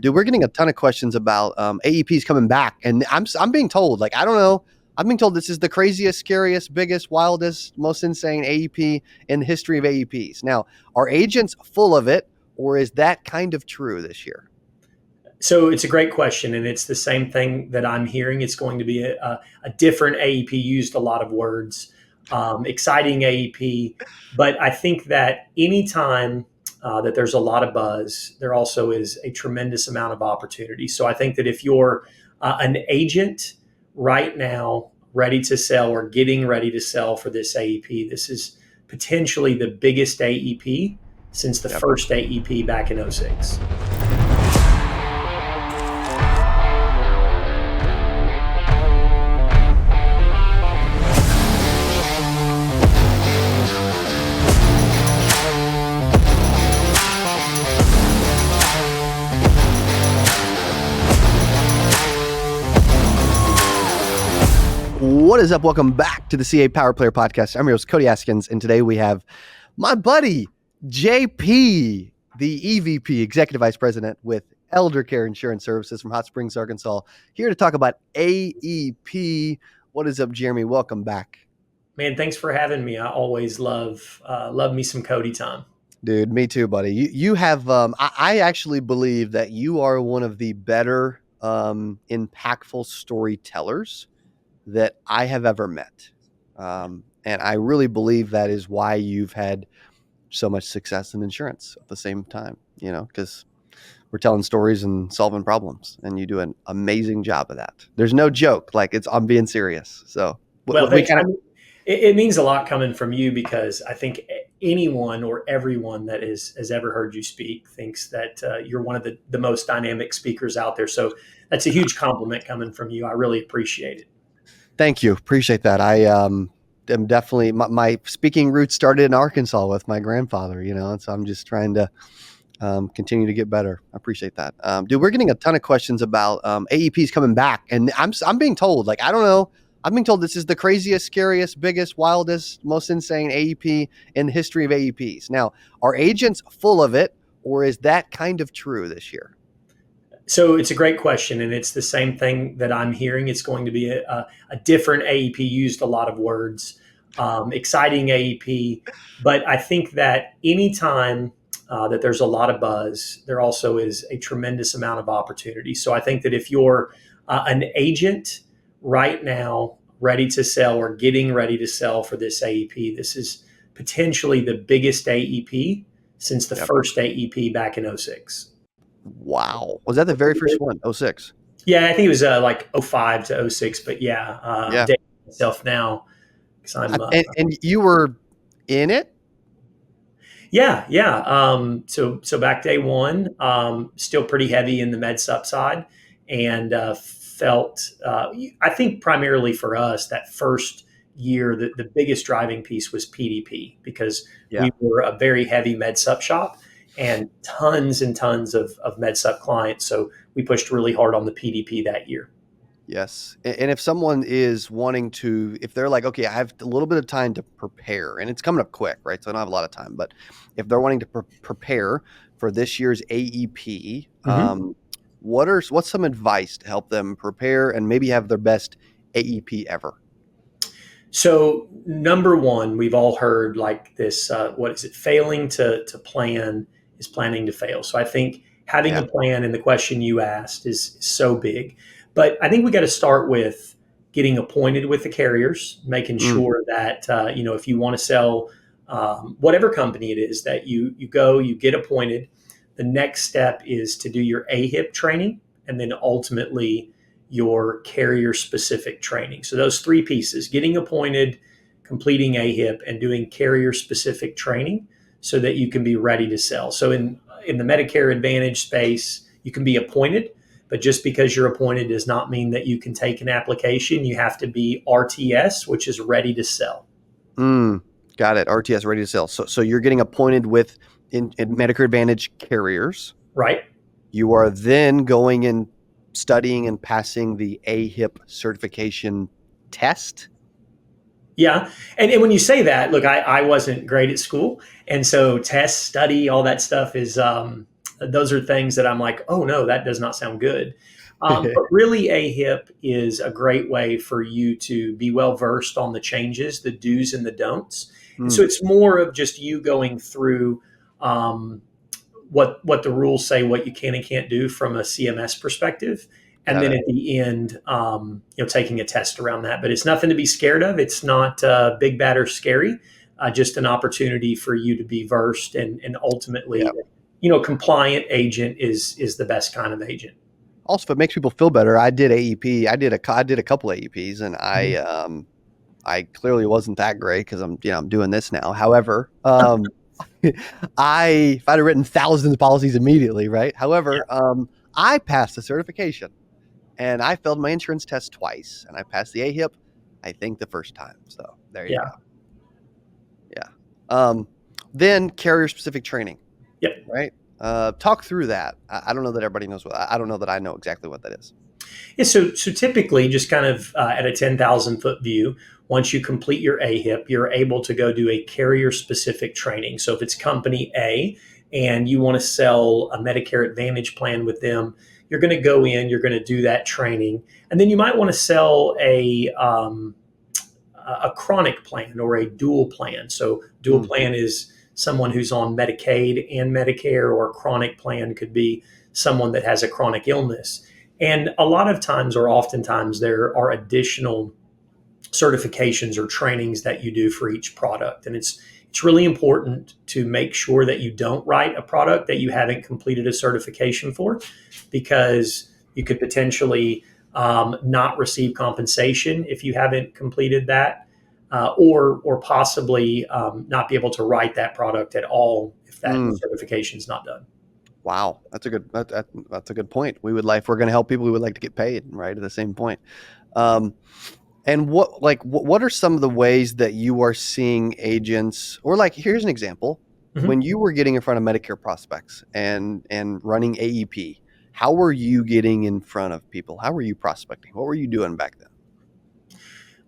Dude, we're getting a ton of questions about AEPs coming back, and I'm being told, like, I don't know. I'm being told this is the craziest, scariest, biggest, wildest, most insane AEP in the history of AEPs. Now, are agents full of it, or is that kind of true this year? So it's a great question, and it's the same thing that I'm hearing. It's going to be a different AEP, used a lot of words, exciting AEP. But I think that anytime that there's a lot of buzz, there also is a tremendous amount of opportunity. So I think that if you're an agent right now, ready to sell or getting ready to sell for this AEP, this is potentially the biggest AEP since the Yep. first AEP back in '06. What is up? Welcome back to the CA Power Player Podcast. I'm your host, Cody Askins, and today we have my buddy, JP, the EVP, Executive Vice President with Eldercare Insurance Services from Hot Springs, Arkansas, here to talk about AEP. What is up, Jeremie? Welcome back. Man, thanks for having me. I always love me some Cody time. Dude, me too, buddy. You have, I actually believe that you are one of the better impactful storytellers that I have ever met. And I really believe that is why you've had so much success in insurance at the same time, because we're telling stories and solving problems, and you do an amazing job of that. There's no joke. Like, I'm being serious. So Well, we thanks. kind of, It means a lot coming from you, because I think anyone or everyone that has ever heard you speak thinks that you're one of the most dynamic speakers out there. So that's a huge compliment coming from you. I really appreciate it. thank you. Appreciate that. I am definitely, my speaking roots started in Arkansas with my grandfather, and so I'm just trying to continue to get better. I appreciate that. Dude, we're getting a ton of questions about AEPs coming back, and I'm being told, like, I don't know. I'm being told this is the craziest, scariest, biggest, wildest, most insane AEP in the history of AEPs. Now, are agents full of it, or is that kind of true this year? So it's a great question, and it's the same thing that I'm hearing. It's going to be a different AEP, used a lot of words, exciting AEP. But I think that anytime that there's a lot of buzz, there also is a tremendous amount of opportunity. So I think that if you're an agent right now, ready to sell or getting ready to sell for this AEP, this is potentially the biggest AEP since the Yep. first AEP back in '06. Wow. Was that the very first one? 06. Yeah, I think it was like '05 to '06, but yeah, Yeah. dating myself now because I'm And you were in it? yeah. So back day one, still pretty heavy in the med sup side, and felt I think primarily for us that first year the biggest driving piece was PDP, because Yeah. we were a very heavy med sup shop and tons of med sup clients. So we pushed really hard on the PDP that year. Yes. And if someone is wanting to, if they're like, okay, I have a little bit of time to prepare, and it's coming up quick, right? So I don't have a lot of time, but if they're wanting to prepare for this year's AEP, Mm-hmm. what's some advice to help them prepare and maybe have their best AEP ever? So number one, we've all heard like this, what is it? Failing to plan is planning to fail. So I think having Yeah. a plan, and the question you asked is so big, but I think we got to start with getting appointed with the carriers, making Mm, sure that, if you want to sell whatever company it is, that you go, you get appointed. The next step is to do your AHIP training, and then ultimately your carrier specific training. So those three pieces: getting appointed, completing AHIP, and doing carrier specific training, so that you can be ready to sell. So in the Medicare Advantage space, you can be appointed, but just because you're appointed does not mean that you can take an application. You have to be RTS, which is ready to sell. got it. RTS, ready to sell. So you're getting appointed with in Medicare Advantage carriers. Right? You are then going and studying and passing the AHIP certification test. Yeah. And when you say that, look, I wasn't great at school. And so test, study, all that stuff is those are things that I'm like, oh no, that does not sound good. But really, AHIP is a great way for you to be well versed on the changes, the do's and the don'ts. And so Mm, it's more of just you going through um, what the rules say, what you can and can't do from a CMS perspective, and got then it. at the end, taking a test around that. But it's nothing to be scared of. It's not big, bad, or scary. Just an opportunity for you to be versed and Yeah. ultimately, compliant agent is the best kind of agent. Also, if it makes people feel better, I did AEP. I did a couple AEPs, and Mhm. I clearly wasn't that great because I'm doing this now. However, if I'd have written thousands of policies immediately, right? Yeah, However, I passed the certification, and I failed my insurance test twice, and I passed the AHIP, I think the first time. So there you yeah, go. Yeah. Um, then carrier specific training, yep. right? Talk through that. I don't know that everybody knows I don't know that I know exactly what that is. Yeah, so typically, just kind of at a 10,000 foot view, once you complete your AHIP, you're able to go do a carrier specific training. So if it's company A and you want to sell a Medicare Advantage plan with them, you're going to go in, you're going to do that training, and then you might want to sell a chronic plan or a dual plan. So dual Mm, plan is someone who's on Medicaid and Medicare, or a chronic plan could be someone that has a chronic illness. And a lot of times, or oftentimes, there are additional certifications or trainings that you do for each product. And it's really important to make sure that you don't write a product that you haven't completed a certification for, because you could potentially not receive compensation if you haven't completed that, or possibly not be able to write that product at all if that mm. certification is not done. Wow, that's a good point. If we're going to help people, we would like to get paid, right? At the same point. Um, and what are some of the ways that you are seeing agents, or like here's an example, Mhm. when you were getting in front of Medicare prospects and running AEP, how were you getting in front of people? How were you prospecting? What were you doing back then?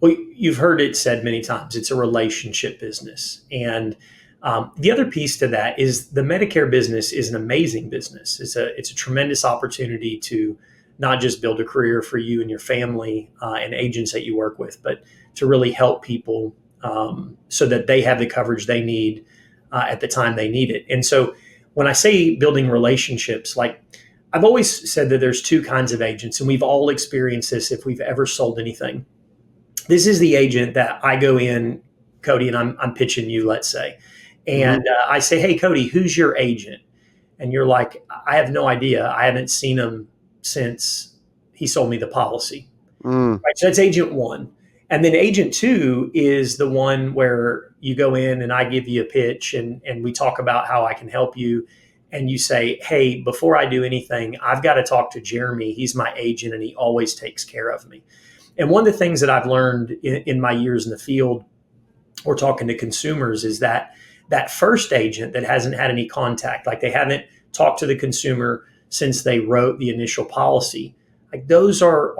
Well, you've heard it said many times, it's a relationship business. And the other piece to that is the Medicare business is an amazing business. It's a tremendous opportunity to not just build a career for you and your family and agents that you work with, but to really help people so that they have the coverage they need at the time they need it. And so when I say building relationships, like I've always said that there's two kinds of agents, and we've all experienced this if we've ever sold anything. This is the agent that I go in, Cody, and I'm pitching you, let's say. Hmm. And I say, hey, Cody, who's your agent? And you're like, I have no idea. I haven't seen him since he sold me the policy. Mm, Right. So that's agent one. And then agent two is the one where you go in and I give you a pitch, and we talk about how I can help you. And you say, hey, before I do anything, I've got to talk to Jeremie. He's my agent and he always takes care of me. And one of the things that I've learned in my years in the field or talking to consumers is that that first agent that hasn't had any contact, like they haven't talked to the consumer since they wrote the initial policy, like those are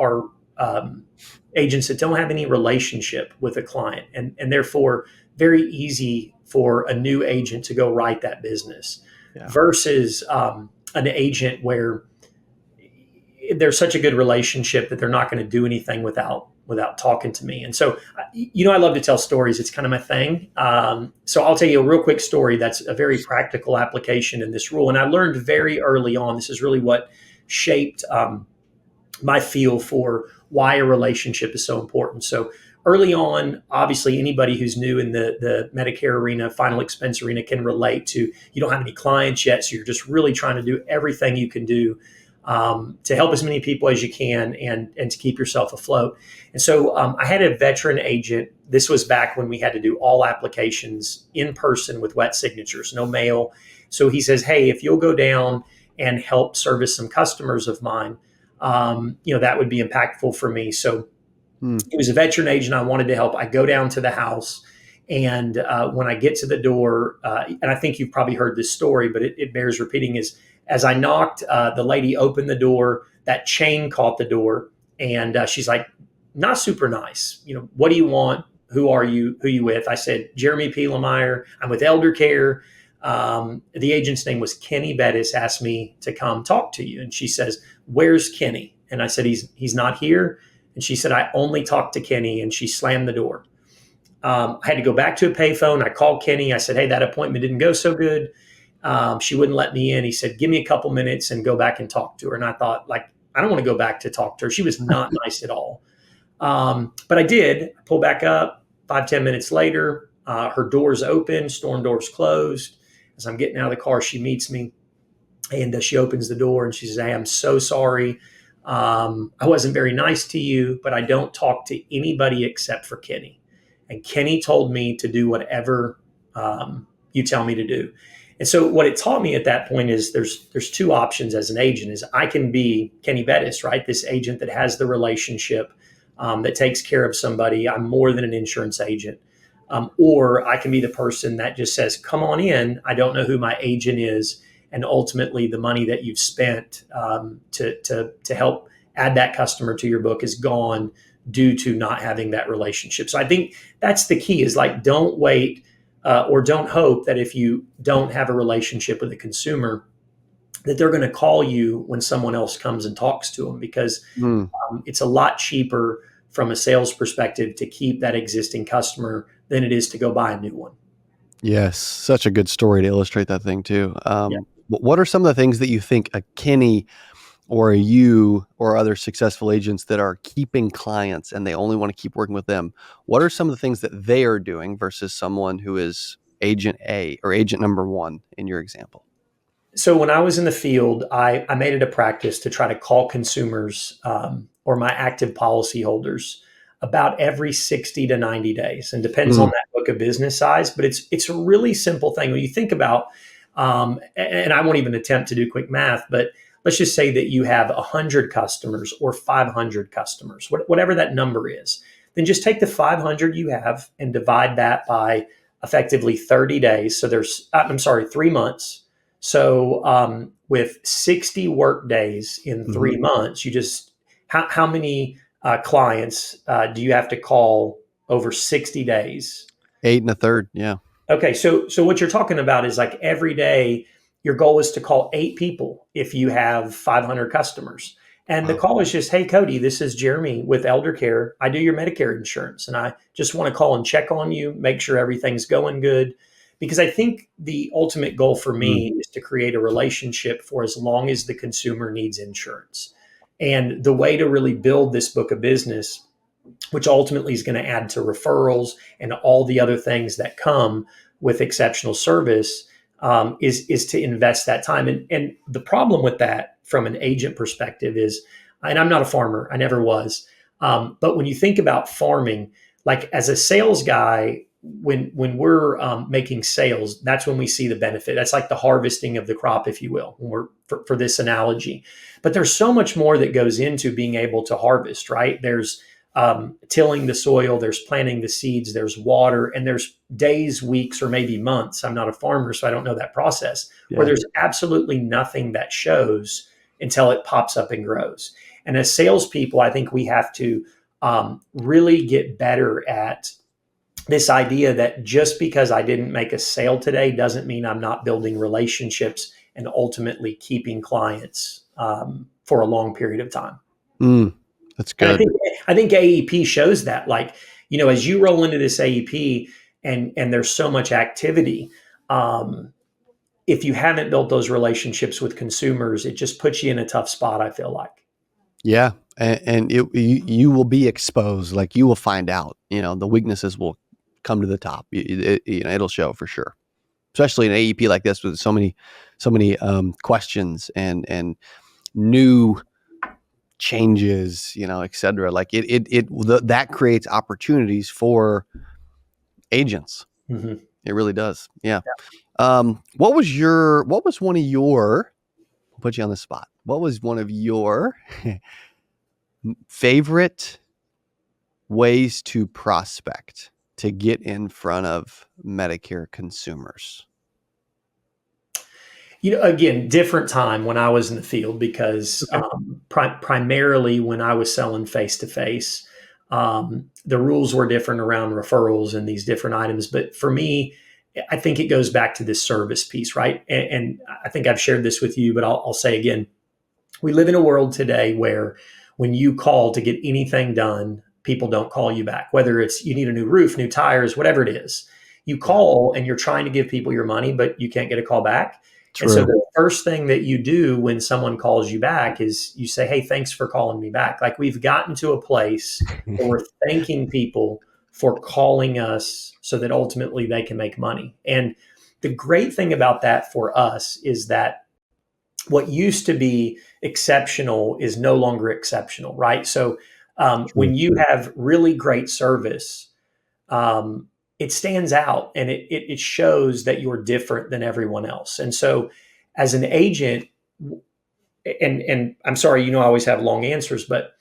agents that don't have any relationship with a client, and therefore very easy for a new agent to go write that business yeah. versus an agent where there's such a good relationship that they're not going to do anything without talking to me. And so, I love to tell stories. It's kind of my thing. So I'll tell you a real quick story that's a very practical application in this rule. And I learned very early on. This is really what shaped my feel for why a relationship is so important. So early on, obviously, anybody who's new in the Medicare arena, final expense arena, can relate to you don't have any clients yet, so you're just really trying to do everything you can do to help as many people as you can and to keep yourself afloat. And so I had a veteran agent. This was back when we had to do all applications in person with wet signatures, no mail. So he says, hey, if you'll go down and help service some customers of mine, that would be impactful for me. So Hmm. he was a veteran agent. I wanted to help. I go down to the house. And when I get to the door, and I think you've probably heard this story, but it bears repeating, is as I knocked, the lady opened the door, that chain caught the door, and she's like, not super nice. What do you want? Who are you? Who are you with? I said, Jeremie Pielemeier. I'm with Eldercare. The agent's name was Kenny Bettis, asked me to come talk to you. And she says, "Where's Kenny?" And I said, he's not here. And she said, "I only talked to Kenny." And she slammed the door. I had to go back to a payphone. I called Kenny. I said, "Hey, that appointment didn't go so good." She wouldn't let me in. He said, "Give me a couple minutes and go back and talk to her." And I thought, like, I don't want to go back to talk to her. She was not nice at all. But I did. I pulled back up 5, 10 minutes later. Her door's open, storm door's closed. As I'm getting out of the car, she meets me and she opens the door and she says, "Hey, I'm so sorry. I wasn't very nice to you, but I don't talk to anybody except for Kenny. And Kenny told me to do whatever you tell me to do." And so what it taught me at that point is there's two options as an agent. Is I can be Kenny Bettis, right? This agent that has the relationship, that takes care of somebody. I'm more than an insurance agent. Or I can be the person that just says, "Come on in. I don't know who my agent is." And ultimately the money that you've spent to help add that customer to your book is gone due to not having that relationship. So I think that's the key, is like, don't wait, or don't hope that if you don't have a relationship with a consumer that they're going to call you when someone else comes and talks to them, because Mm. it's a lot cheaper from a sales perspective to keep that existing customer than it is to go buy a new one. Yes, such a good story to illustrate that thing too. Yeah. What are some of the things that you think a Kenny or a you or other successful agents that are keeping clients and they only want to keep working with them? What are some of the things that they are doing versus someone who is agent A or agent number one in your example? So when I was in the field, I made it a practice to try to call consumers, or my active policyholders, about every 60 to 90 days, and depends on Mm. that book of business size. But it's a really simple thing when you think about. And I won't even attempt to do quick math, but let's just say that you have 100 customers or 500 customers, whatever that number is. Then just take the 500 you have and divide that by effectively 30 days. So I'm sorry, 3 months. So with 60 work days in Hmm. 3 months, how many clients do you have to call over 60 days? 8 1/3. Yeah. Okay, so what you're talking about is like every day your goal is to call 8 people if you have 500 customers. And the Wow. call is just, "Hey, Cody, this is Jeremie with Eldercare. I do your Medicare insurance, and I just want to call and check on you, make sure everything's going good." Because I think the ultimate goal for Mm. me is to create a relationship for as long as the consumer needs insurance. And the way to really build this book of business, which ultimately is going to add to referrals and all the other things that come with exceptional service, is to invest that time. And the problem with that from an agent perspective is, and I'm not a farmer, I never was, but when you think about farming, like as a sales guy, when we're making sales, that's when we see the benefit. That's like the harvesting of the crop, if you will, when we're for this analogy. But there's so much more that goes into being able to harvest, right? There's tilling the soil, there's planting the seeds, there's water, and there's days, weeks, or maybe months. I'm not a farmer, so I don't know that process, where Yeah. there's absolutely nothing that shows until it pops up and grows. And as salespeople, I think we have to really get better at this idea that just because I didn't make a sale today doesn't mean I'm not building relationships and ultimately keeping clients for a long period of time. Mm. That's And good. I think AEP shows that. Like, as you roll into this AEP and there's so much activity, um, if you haven't built those relationships with consumers, it just puts you in a tough spot, I feel like. Yeah. And you will be exposed. Like you will find out, the weaknesses will come to the top. It'll show for sure, especially in AEP like this with so many questions and new changes, et cetera. Like that creates opportunities for agents. Mhm. It really does. Yeah. What was one of your, I'll put you on the spot. What was one of your favorite ways to prospect to get in front of Medicare consumers? Again, different time when I was in the field because Okay. primarily when I was selling face to face, the rules were different around referrals and these different items. But for me, I think it goes back to this service piece, right? And I think I've shared this with you, but I'll say again, we live in a world today where when you call to get anything done, people don't call you back, whether it's you need a new roof, new tires, whatever it is. You Yeah. call and you're trying to give people your money, but you can't get a call back. And so True. the first thing that you do when someone calls you back is you say, "Hey, thanks for calling me back." Like we've gotten to a place where we're thanking people for calling us so that ultimately they can make money. And the great thing about that for us is that what used to be exceptional is no longer exceptional, right? So True. when you have really great service, um, it stands out and it shows that you're different than everyone else. And so as an agent, and I'm sorry, I always have long answers, but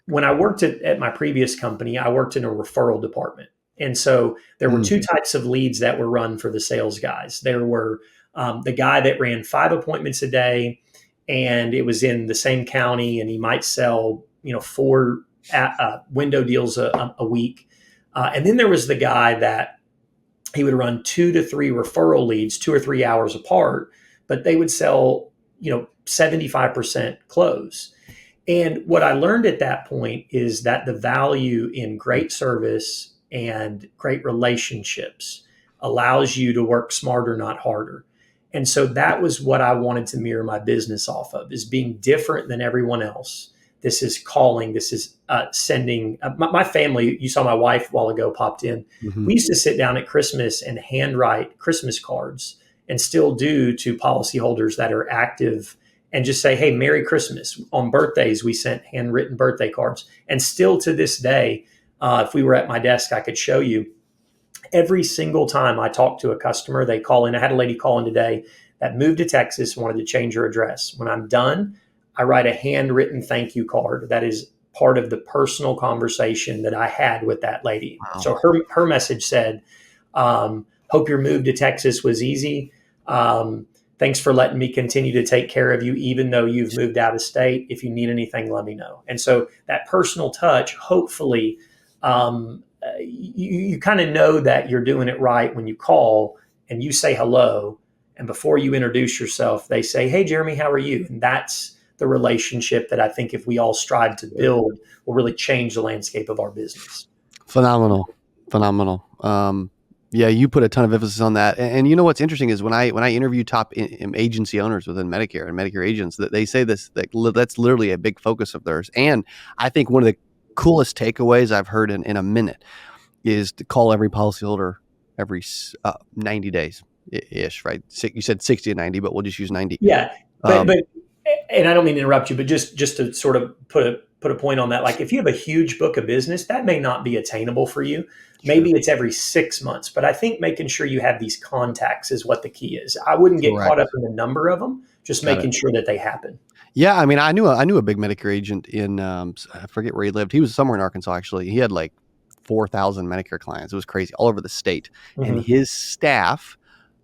when I worked at my previous company, I worked in a referral department. And so there were Mm. two types of leads that were run for the sales guys. There were the guy that ran 5 appointments a day, and it was in the same county, and he might sell, four window deals a week. And then there was the guy that he would run 2 to 3 referral leads, 2 or 3 hours apart, but they would sell, 75% close. And what I learned at that point is that the value in great service and great relationships allows you to work smarter, not harder. And so that was what I wanted to mirror my business off of, is being different than everyone else. This is calling, this is sending. My family, you saw my wife a while ago popped in. Hmm. We used to sit down at Christmas and handwrite Christmas cards, and still do, to policyholders that are active, and just say, "Hey, Merry Christmas." On birthdays, we sent handwritten birthday cards. And still to this day, if we were at my desk, I could show you every single time I talk to a customer, they call in. I had a lady call in today that moved to Texas, wanted to change her address. When I'm done, I write a handwritten thank you card that is part of the personal conversation that I had with that lady. Wow. So her message said, "Hope your move to Texas was easy. Thanks for letting me continue to take care of you, even though you've moved out of state. If you need anything, let me know." And so that personal touch, hopefully, you kind of know that you're doing it right when you call and you say hello. And before you introduce yourself, they say, "Hey, Jeremie, how are you?" And that's the relationship that I think if we all strive to build will really change the landscape of our business. Phenomenal. Phenomenal. Yeah, you put a ton of emphasis on that. And you know what's interesting is when I interview top agency owners within Medicare and Medicare agents, that they say this, that that's literally a big focus of theirs. And I think one of the coolest takeaways I've heard in a minute is to call every policyholder every 90 days ish, right? You said 60 to 90, but we'll just use 90. Yeah, but Um, but and I don't mean to interrupt you, but just to sort of put a point on that, like if you have a huge book of business, that may not be attainable for you. sure. Maybe it's every 6 months, but I think making sure you have these contacts is what the key is. I wouldn't get caught up Correct. in the number of them, just Got it. making sure that they happen. Yeah, I mean, I knew a big Medicare agent in I forget where he lived. He was somewhere in Arkansas actually. He had like 4,000 Medicare clients. It was crazy, all over the state. And Hmm. his staff,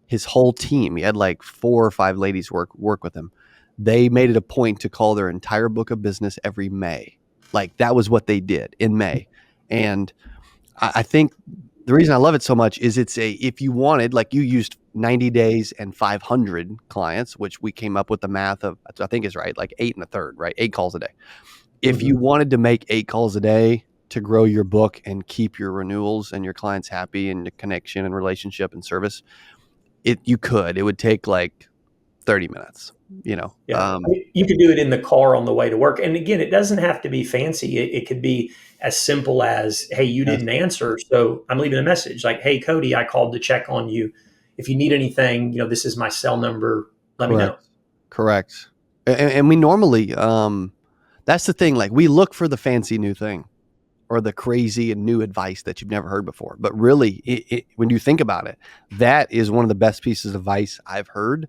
his whole team, he had like 4 or 5 ladies work with him. They made it a point to call their entire book of business every May. Like that was what they did in May. And I think the reason I love it so much is if you wanted, like you used 90 days and 500 clients, which we came up with the math of, I think is right, like 8 1/3, right? 8 calls a day. If Hmm. you wanted to make 8 calls a day to grow your book and keep your renewals and your clients happy and the connection and relationship and service, you could. It would take like 30 minutes, you know. Yeah. I mean, you could do it in the car on the way to work. And again, it doesn't have to be fancy. It could be as simple as, "Hey, you Yes, didn't answer. So I'm leaving a message like, 'Hey, Cody, I called to check on you. If you need anything, this is my cell number. Let me know.'" correct. Correct. And we normally, that's the thing. Like we look for the fancy new thing or the crazy and new advice that you've never heard before. But really, when you think about it, that is one of the best pieces of advice I've heard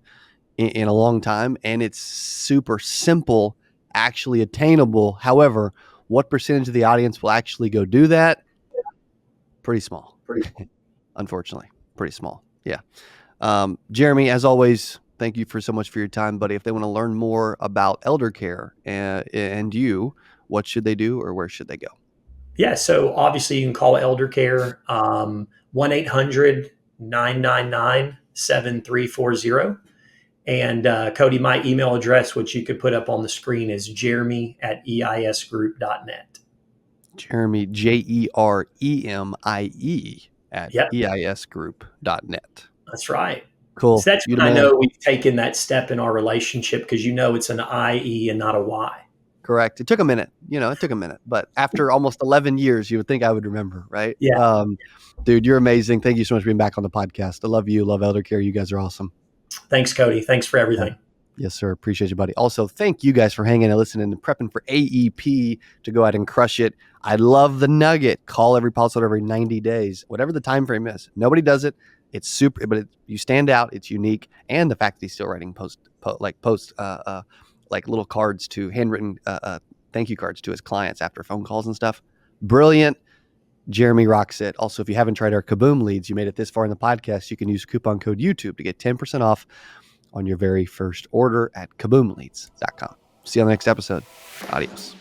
in a long time. And it's super simple, actually attainable. However, what percentage of the audience will actually go do that? Pretty small, unfortunately. Pretty small. Yeah. Jeremie, as always, thank you for so much for your time, buddy. If they want to learn more about elder care and you, what should they do or where should they go? Yeah. So obviously you can call Eldercare, 1-800 999-7340. And Cody, my email address, which you could put up on the screen, is jeremie@eisgroup.net. Jeremie, Jeremie at Yep, eisgroup.net. that's right. Cool. So that's You the when I man. know we've taken that step in our relationship, because it's an IE and not a Y. Correct. It took a minute. It took a minute. But after almost 11 years, you would think I would remember, right? Yeah. Dude, you're amazing. Thank you so much for being back on the podcast. I love you. Love Eldercare. You guys are awesome. Thanks, Cody. Thanks for everything. Yeah. Yes, sir. Appreciate you, buddy. Also, thank you guys for hanging and listening and prepping for AEP to go out and crush it. I love the nugget. Call every policyholder every 90 days, whatever the time frame is. Nobody does it. It's super, but you stand out. It's unique, and the fact that he's still writing like little cards to handwritten thank you cards to his clients after phone calls and stuff. Brilliant. Jeremie rocks it. Also, if you haven't tried our CABOOM Leads, you made it this far in the podcast, you can use coupon code YouTube to get 10% off on your very first order at kaboomleads.com. See you on the next episode. Adios.